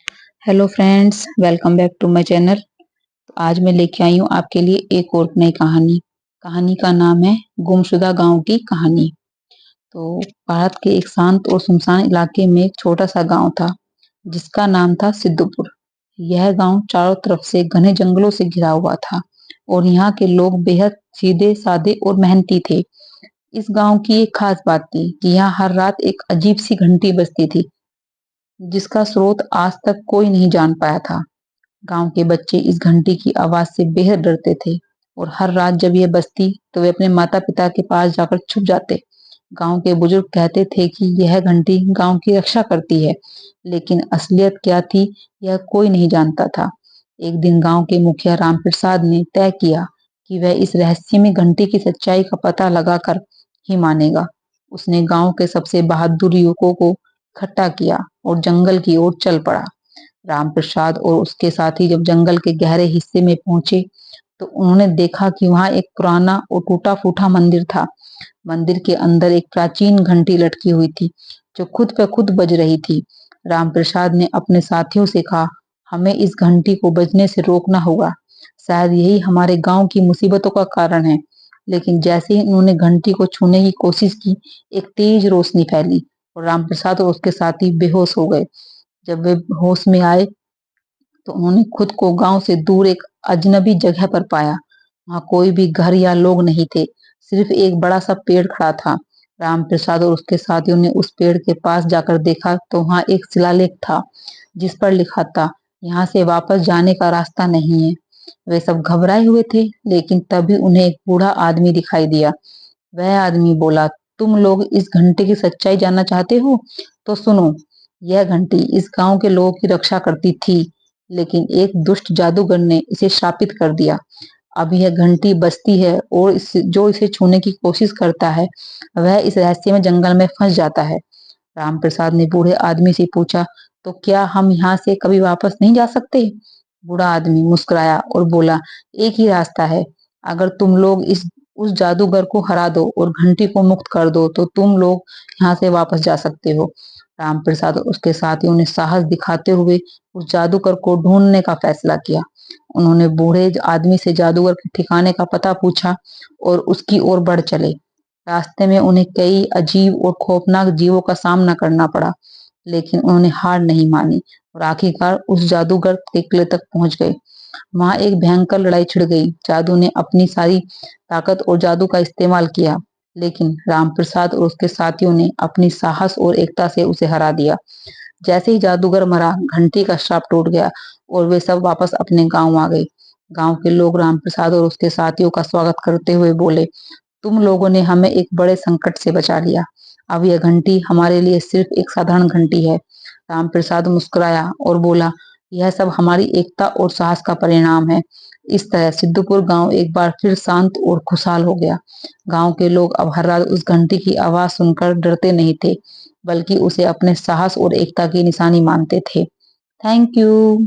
Hello friends, welcome back to my channel. तो आज मैं लेके आई हूँ आपके लिए एक और नई कहानी। कहानी का नाम है गुमशुदा गांव की कहानी। तो भारत के एक शांत और सुनसान इलाके में एक छोटा सा गांव था जिसका नाम था सिद्धपुर। यह गांव चारों तरफ से घने जंगलों से घिरा हुआ था और यहाँ के लोग बेहद सीधे साधे और मेहनती थे। इस गांव की एक खास बात थी कि यहाँ हर रात एक अजीब सी घंटी बजती थी जिसका स्रोत आज तक कोई नहीं जान पाया था। गांव के बच्चे इस घंटी की आवाज से बेहद डरते थे और हर रात जब यह बजती तो वे अपने माता पिता के पास जाकर छुप जाते। गांव के बुजुर्ग कहते थे कि यह घंटी गांव की रक्षा करती है, लेकिन असलियत क्या थी यह कोई नहीं जानता था। एक दिन गांव के मुखिया राम प्रसाद ने तय किया कि वह इस रहस्यमय घंटी की सच्चाई का पता लगाकर ही मानेगा। उसने गांव के सबसे बहादुर युवकों को इकट्ठा किया और जंगल की ओर चल पड़ा। रामप्रसाद और उसके साथी जब जंगल के गहरे हिस्से में पहुंचे तो उन्होंने देखा कि वहां एक पुराना और टूटा फूटा मंदिर था। मंदिर के अंदर एक प्राचीन घंटी लटकी हुई थी जो खुद पे खुद बज रही थी। रामप्रसाद ने अपने साथियों से कहा, हमें इस घंटी को बजने से रोकना होगा। शायद यही हमारे गांव की मुसीबतों का कारण है। लेकिन जैसे ही उन्होंने घंटी को छूने की कोशिश की, एक तेज रोशनी फैली और रामप्रसाद और उसके साथी बेहोश हो गए। जब वे होश में आए तो उन्होंने खुद को गांव से दूर एक अजनबी जगह पर पाया। वहां कोई भी घर या लोग नहीं थे, सिर्फ एक बड़ा सा पेड़ खड़ा था। रामप्रसाद और उसके साथियों ने उस पेड़ के पास जाकर देखा तो वहां एक शिलालेख था जिस पर लिखा था, यहाँ से वापस जाने का रास्ता नहीं है। वे सब घबराए हुए थे, लेकिन तभी उन्हें एक बूढ़ा आदमी दिखाई दिया। वह आदमी बोला, तुम लोग इस घंटे की सच्चाई जानना चाहते हो? तो सुनो। यह घंटी इस गांव के लोगों की रक्षा करती थी, लेकिन एक दुष्ट जादूगर ने इसे शापित कर दिया। अब यह घंटी बजती है और जो इसे छूने की कोशिश करता है वह इस रहस्य में जंगल में फंस जाता है। रामप्रसाद ने बूढ़े आदमी से पूछा, तो क्या हम यहाँ से कभी वापस नहीं जा सकते? बूढ़ा आदमी मुस्कुराया और बोला, एक ही रास्ता है। अगर तुम लोग इस उस जादूगर को हरा दो और घंटी को मुक्त कर दो तो तुम लोग यहाँ से वापस जा सकते हो। रामप्रसाद और उसके साथियों ने साहस दिखाते हुए उस जादूगर को ढूंढने का फैसला किया। उन्होंने बूढ़े आदमी से जादूगर के ठिकाने का पता पूछा और उसकी ओर बढ़ चले। रास्ते में उन्हें कई अजीब और खौफनाक जीवों का सामना करना पड़ा, लेकिन उन्होंने हार नहीं मानी और आखिरकार उस जादूगर के किले तक पहुंच गए। वहां एक भयंकर लड़ाई छिड़ गई। जादू ने अपनी सारी ताकत और जादू का इस्तेमाल किया, लेकिन रामप्रसाद और उसके साथियों ने अपनी साहस और एकता से उसे हरा दिया। जैसे ही जादूगर मरा, घंटी का श्राप टूट गया और वे सब वापस अपने गांव आ गए। गांव के लोग रामप्रसाद और उसके साथियों का स्वागत करते हुए बोले, तुम लोगों ने हमें एक बड़े संकट से बचा लिया। अब यह घंटी हमारे लिए सिर्फ एक साधारण घंटी है। रामप्रसाद मुस्कुराया और बोला, यह सब हमारी एकता और साहस का परिणाम है। इस तरह सिद्धपुर गांव एक बार फिर शांत और खुशहाल हो गया। गांव के लोग अब हर रात उस घंटी की आवाज सुनकर डरते नहीं थे, बल्कि उसे अपने साहस और एकता की निशानी मानते थे। Thank you.